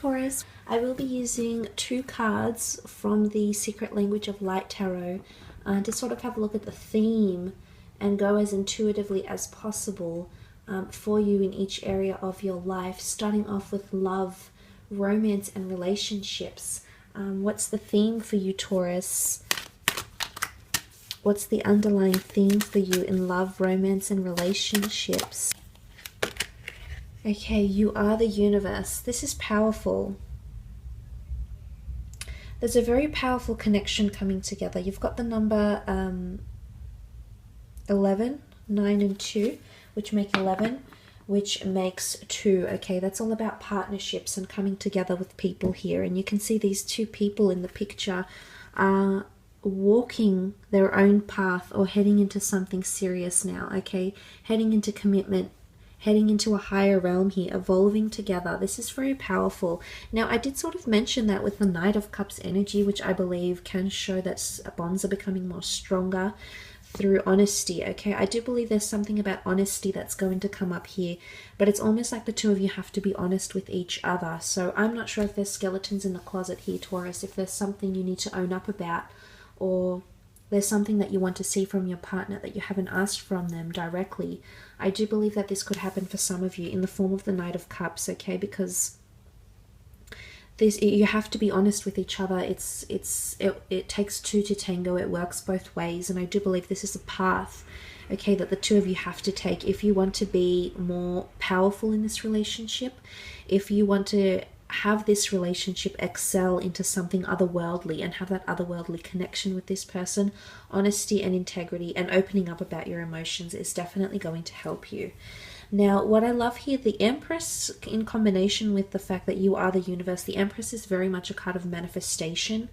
Taurus, I will be using 2 cards from the Secret Language of Light Tarot to sort of have a look at the theme and go as intuitively as possible for you in each area of your life, starting off with love, romance, and relationships. What's the theme for you, Taurus? What's the underlying theme for you in love, romance, and relationships? Okay, you are the universe. This is powerful. There's a very powerful connection coming together. You've got the number 11, 9 and 2, which make 11, which makes 2. Okay, that's all about partnerships and coming together with people here. And you can see these 2 people in the picture are walking their own path or heading into something serious now, okay? Heading into commitment, heading into a higher realm here, evolving together. This is very powerful. Now, I did sort of mention that with the Knight of Cups energy, which I believe can show that bonds are becoming more stronger through honesty, okay? I do believe there's something about honesty that's going to come up here, but it's almost like the 2 of you have to be honest with each other. So I'm not sure if there's skeletons in the closet here, Taurus, if there's something you need to own up about, or there's something that you want to see from your partner that you haven't asked from them directly. I do believe that this could happen for some of you in the form of the Knight of Cups, okay? Because you have to be honest with each other. It takes 2 to tango. It works both ways, and I do believe this is a path, okay, that the 2 of you have to take if you want to be more powerful in this relationship, if you want to have this relationship excel into something otherworldly and have that otherworldly connection with this person. Honesty and integrity and opening up about your emotions is definitely going to help you. Now, what I love here, the Empress, in combination with the fact that you are the universe, the Empress is very much a card of manifestation.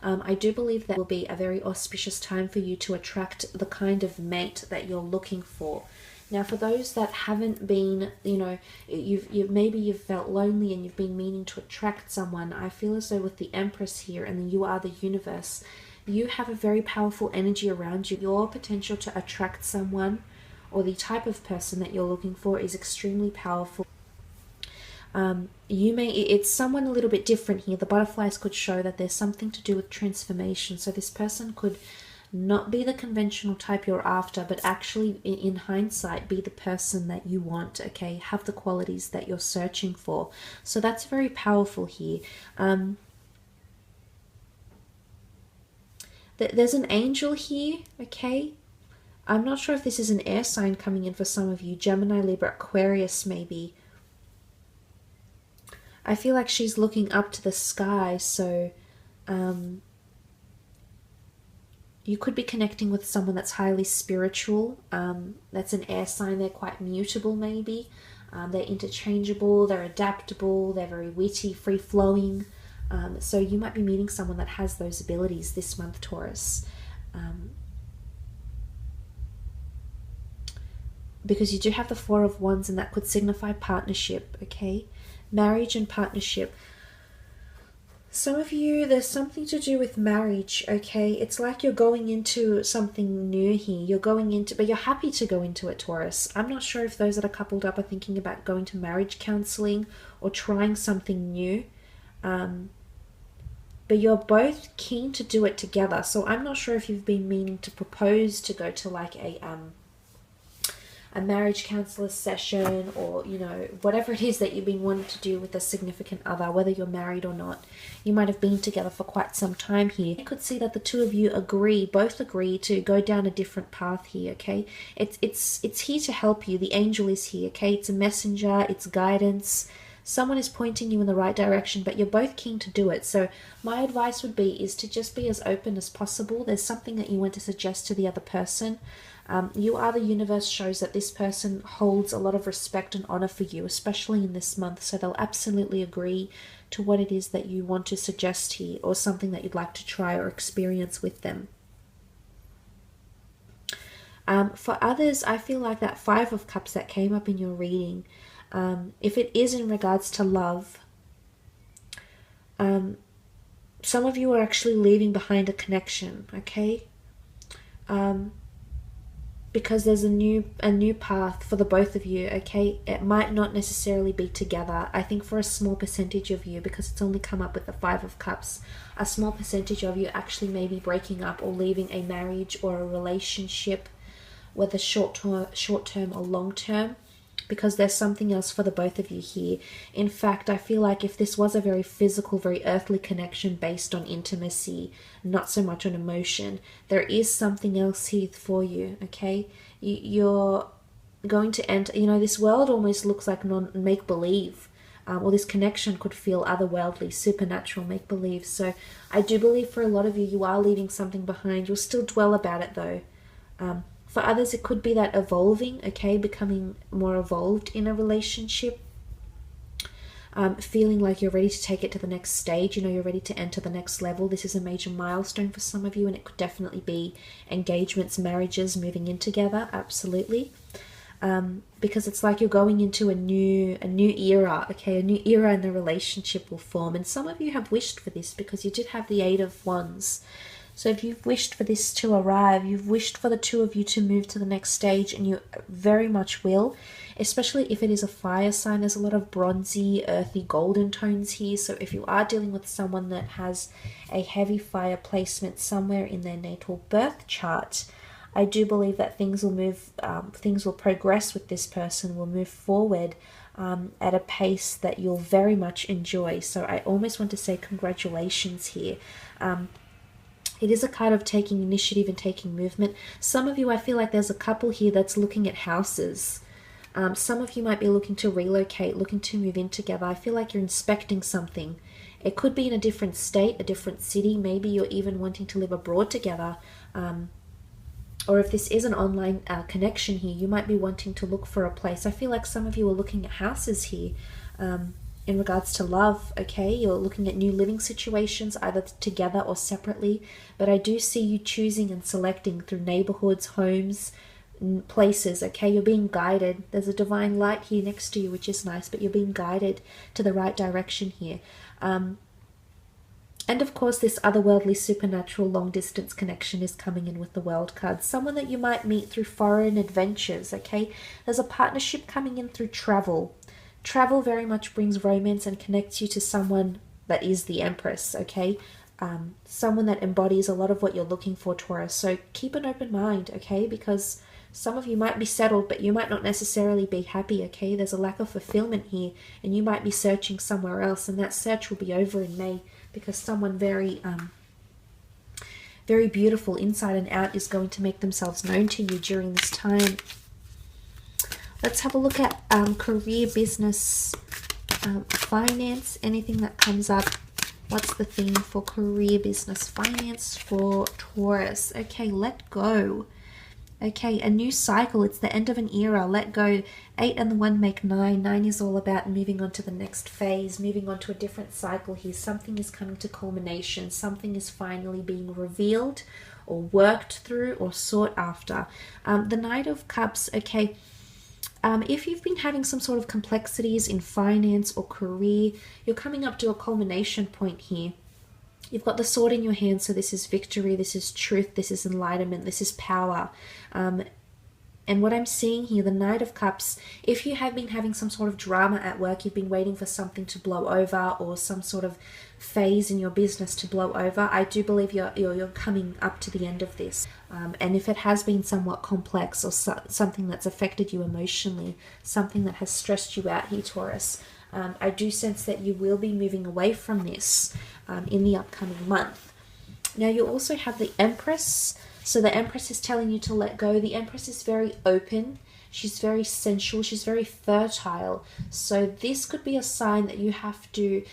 I do believe that will be a very auspicious time for you to attract the kind of mate that you're looking for. Now, for those that haven't been, maybe you've felt lonely and you've been meaning to attract someone, I feel as though with the Empress here and you are the universe, you have a very powerful energy around you. Your potential to attract someone or the type of person that you're looking for is extremely powerful. It's someone a little bit different here. The butterflies could show that there's something to do with transformation. So this person could not be the conventional type you're after, but actually in hindsight be the person that you want, okay? Have the qualities that you're searching for. So that's very powerful here. There's an angel here, okay? I'm not sure if this is an air sign coming in for some of you. Gemini, Libra, Aquarius maybe. I feel like she's looking up to the sky, so you could be connecting with someone that's highly spiritual. That's an air sign. They're quite mutable maybe. They're interchangeable, they're adaptable, they're very witty, free-flowing. So you might be meeting someone that has those abilities this month, Taurus. Because you do have the 4 of Wands, and that could signify partnership, okay? Marriage and partnership. Some of you, there's something to do with marriage, okay? It's like you're going into something new here. You're going into, but you're happy to go into it, Taurus. I'm not sure if those that are coupled up are thinking about going to marriage counseling or trying something new. But you're both keen to do it together. So I'm not sure if you've been meaning to propose to go to like a marriage counselor session, or whatever it is that you've been wanting to do with a significant other, whether you're married or not. You might have been together for quite some time here. You could see that the 2 of you both agree to go down a different path here, okay? It's here to help you. The angel is here, okay? It's a messenger, it's guidance. Someone is pointing you in the right direction, but you're both keen to do it. So my advice would be is to just be as open as possible. There's something that you want to suggest to the other person. You are the universe shows that this person holds a lot of respect and honor for you, especially in this month. So they'll absolutely agree to what it is that you want to suggest here, or something that you'd like to try or experience with them. For others, I feel like that 5 of Cups that came up in your reading, if it is in regards to love, some of you are actually leaving behind a connection, okay? because there's a new path for the both of you, okay? It might not necessarily be together. I think for a small percentage of you, because it's only come up with the Five of Cups, a small percentage of you actually may be breaking up or leaving a marriage or a relationship, whether short term or long term, because there's something else for the both of you here. In fact, I feel like if this was a very physical, very earthly connection based on intimacy, not so much on emotion, there is something else here for you, okay? You're going to enter, you know, this world almost looks like make-believe, or this connection could feel otherworldly, supernatural, make-believe. So I do believe for a lot of you, you are leaving something behind. You'll still dwell about it though. For others, it could be that evolving, okay, becoming more evolved in a relationship, feeling like you're ready to take it to the next stage, you know, you're ready to enter the next level. This is a major milestone for some of you, and it could definitely be engagements, marriages, moving in together, absolutely. Because it's like you're going into a new era, okay, a new era in the relationship will form. And some of you have wished for this because you did have the Eight of Wands. So if you've wished for this to arrive, you've wished for the two of you to move to the next stage, and you very much will, especially if it is a fire sign. There's a lot of bronzy, earthy, golden tones here. So if you are dealing with someone that has a heavy fire placement somewhere in their natal birth chart, I do believe that things will move, things will progress with this person, will move forward at a pace that you'll very much enjoy. So I almost want to say congratulations here. It is a card of taking initiative and taking movement. Some of you, I feel like there's a couple here that's looking at houses. Some of you might be looking to relocate, looking to move in together. I feel like you're inspecting something. It could be in a different state, a different city. Maybe you're even wanting to live abroad together. Or if this is an online connection here, you might be wanting to look for a place. I feel like some of you are looking at houses here. In regards to love, okay, you're looking at new living situations, either together or separately, but I do see you choosing and selecting through neighborhoods, homes, places, okay? You're being guided. There's a divine light here next to you, which is nice, but you're being guided to the right direction here. And of course, this otherworldly, supernatural, long-distance connection is coming in with the World card. Someone that you might meet through foreign adventures, okay? There's a partnership coming in through travel. Travel very much brings romance and connects you to someone that is the Empress, okay? Someone that embodies a lot of what you're looking for, Taurus. So keep an open mind, okay? Because some of you might be settled, but you might not necessarily be happy, okay? There's a lack of fulfillment here, and you might be searching somewhere else, and that search will be over in May, because someone very beautiful inside and out is going to make themselves known to you during this time. Let's have a look at career, business, finance, anything that comes up. What's the theme for career, business, finance for Taurus? Okay, let go. Okay, a new cycle. It's the end of an era. Let go. 8 and the 1 make 9. 9 is all about moving on to the next phase, moving on to a different cycle here. Something is coming to culmination. Something is finally being revealed or worked through or sought after. The Knight of Cups, okay. If you've been having some sort of complexities in finance or career, you're coming up to a culmination point here. You've got the sword in your hand, so this is victory, this is truth, this is enlightenment, this is power. And what I'm seeing here, the Knight of Cups, if you have been having some sort of drama at work, you've been waiting for something to blow over or some sort of phase in your business to blow over, I do believe you're coming up to the end of this. And if it has been somewhat complex or something that's affected you emotionally, something that has stressed you out here, Taurus, I do sense that you will be moving away from this in the upcoming month. Now you also have the Empress. So the Empress is telling you to let go. The Empress is very open. She's very sensual. She's very fertile. So this could be a sign that you have to...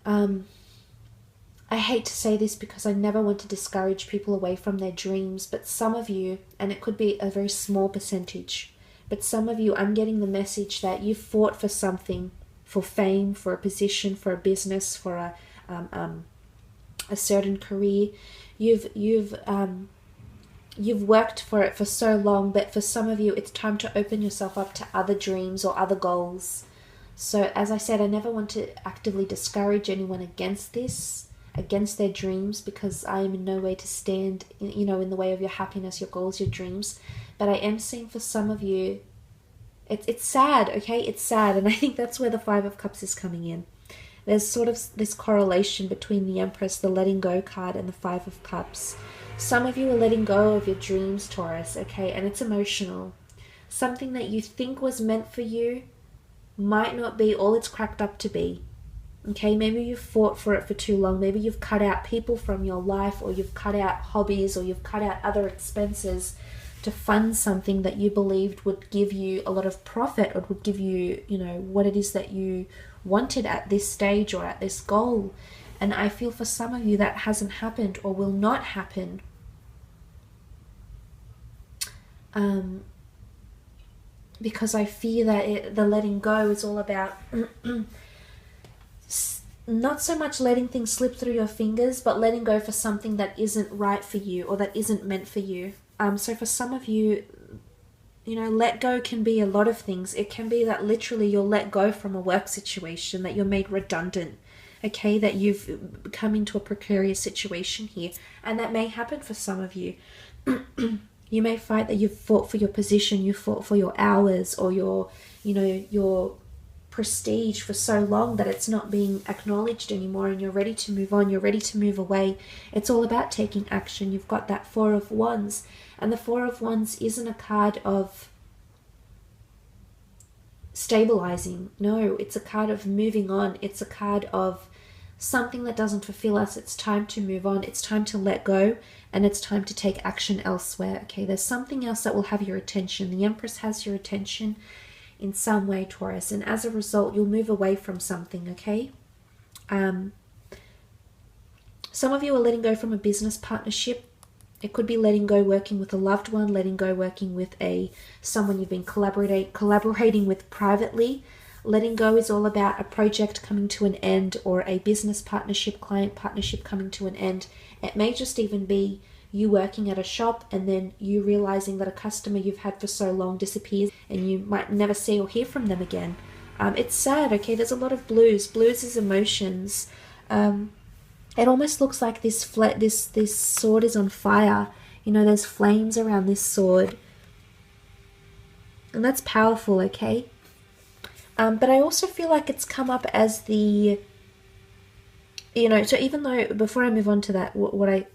I hate to say this because I never want to discourage people away from their dreams, but some of you, and it could be a very small percentage, but some of you, I'm getting the message that you fought for something, for fame, for a position, for a business, for a certain career. You've worked for it for so long, but for some of you, it's time to open yourself up to other dreams or other goals. So as I said, I never want to actively discourage anyone against this, against their dreams, because I am in no way to stand in the way of your happiness, your goals, your dreams. But I am seeing for some of you, it's sad, okay? It's sad. And I think that's where the Five of Cups is coming in. There's sort of this correlation between the Empress, the letting go card, and the Five of Cups. Some of you are letting go of your dreams, Taurus, okay? And it's emotional. Something that you think was meant for you might not be all it's cracked up to be. Okay, maybe you've fought for it for too long. Maybe you've cut out people from your life, or you've cut out hobbies, or you've cut out other expenses to fund something that you believed would give you a lot of profit, or would give you, you know, what it is that you wanted at this stage or at this goal. And I feel for some of you that hasn't happened or will not happen. Because I fear that the letting go is all about not so much letting things slip through your fingers, but letting go for something that isn't right for you, or that isn't meant for you. So for some of you, you know, let go can be a lot of things. It can be that literally you'll let go from a work situation, that you're made redundant, okay, that you've come into a precarious situation here. And that may happen for some of you. You may find that you've fought for your position, you fought for your hours, or your, you know, your prestige for so long that it's not being acknowledged anymore, and you're ready to move on, you're ready to move away. It's all about taking action. You've got that Four of Wands, and the Four of Wands isn't a card of stabilizing. No, it's a card of moving on. It's a card of something that doesn't fulfill us. It's time to move on. It's time to let go, and it's time to take action elsewhere. Okay, there's something else that will have your attention. The Empress has your attention in some way, Taurus, and as a result you'll move away from something, okay? Some of you are letting go from a business partnership. It could be letting go working with a loved one, letting go working with someone you've been collaborating with privately. Letting go is all about a project coming to an end, or a business partnership, client partnership coming to an end. It may just even be you working at a shop, and then you realizing that a customer you've had for so long disappears, and you might never see or hear from them again. It's sad, okay? There's a lot of blues. Blues is emotions. It almost looks like this sword is on fire. You know, there's flames around this sword. And that's powerful, okay? But I also feel like it's come up as the, you know, so even though, before I move on to that, what I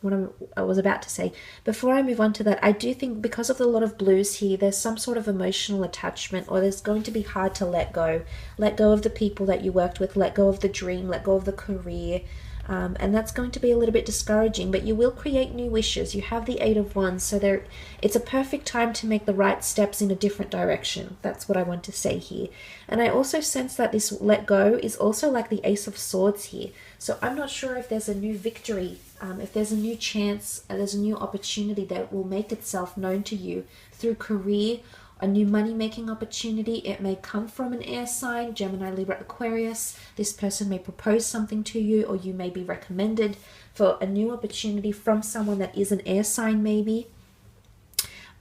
was about to say, before I move on to that, I do think because of the lot of blues here, there's some sort of emotional attachment, or there's going to be hard to let go. Let go of the people that you worked with, let go of the dream, let go of the career. And that's going to be a little bit discouraging, but you will create new wishes. You have the Eight of Wands, so it's a perfect time to make the right steps in a different direction. That's what I want to say here. And I also sense that this let go is also like the Ace of Swords here. So I'm not sure if there's a new victory, if there's a new chance, there's a new opportunity that will make itself known to you through career, a new money-making opportunity. It may come from an air sign, Gemini, Libra, Aquarius. This person may propose something to you, or you may be recommended for a new opportunity from someone that is an air sign maybe.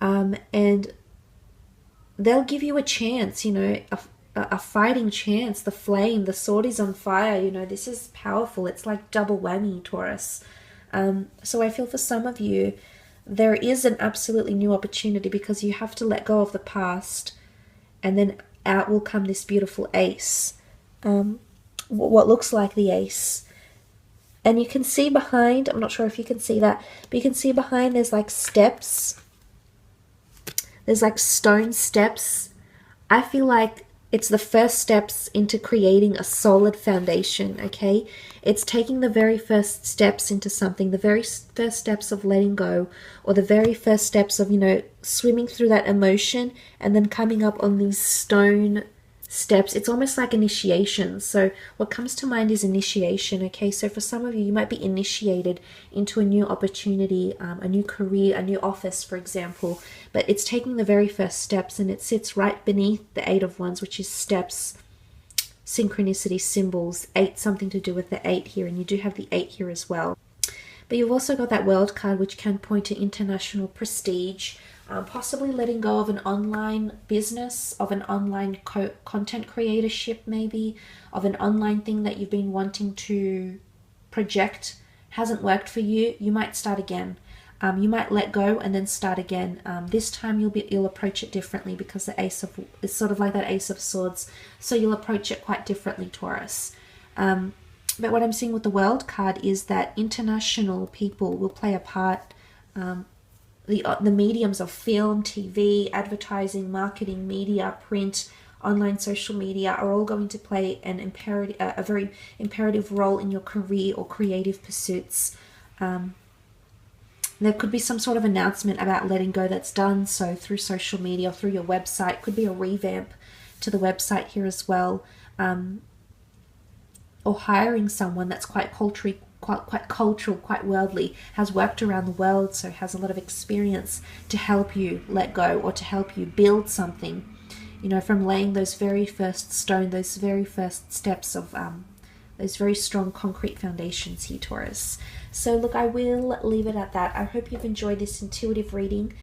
And they'll give you a chance, you know, a fighting chance. The flame, the sword is on fire, you know, this is powerful. It's like double whammy, Taurus. So I feel for some of you, there is an absolutely new opportunity, because you have to let go of the past, and then out will come this beautiful ace, what looks like the ace. And you can see behind, I'm not sure if you can see that, but you can see behind there's like steps, there's like stone steps. I feel like it's the first steps into creating a solid foundation, okay? It's taking the very first steps into something, the very first steps of letting go, or the very first steps of, you know, swimming through that emotion and then coming up on these stone steps. It's almost like initiation. So what comes to mind is initiation, okay? So for some of you, you might be initiated into a new opportunity, a new career, a new office, for example, but it's taking the very first steps, and it sits right beneath the Eight of Wands, which is steps, synchronicity, symbols, 8, something to do with the 8 here, and you do have the 8 here as well. But you've also got that World card, which can point to international prestige, possibly letting go of an online business, of an online content creatorship maybe, of an online thing that you've been wanting to project, hasn't worked for you. You might start again. You might let go and then start again. This time you'll approach it differently, because the Ace of is sort of like that Ace of Swords. So you'll approach it quite differently, Taurus. But what I'm seeing with the World card is that international people will play a part. The mediums of film, TV, advertising, marketing, media, print, online social media are all going to play a very imperative role in your career or creative pursuits. There could be some sort of announcement about letting go that's done so through social media or through your website. Could be a revamp to the website here as well, or hiring someone that's quite cultural, quite worldly, has worked around the world, so has a lot of experience to help you let go or to help you build something. You know, from laying those very first stone, those very first steps of those very strong concrete foundations here, Taurus. So look, I will leave it at that. I hope you've enjoyed this intuitive reading.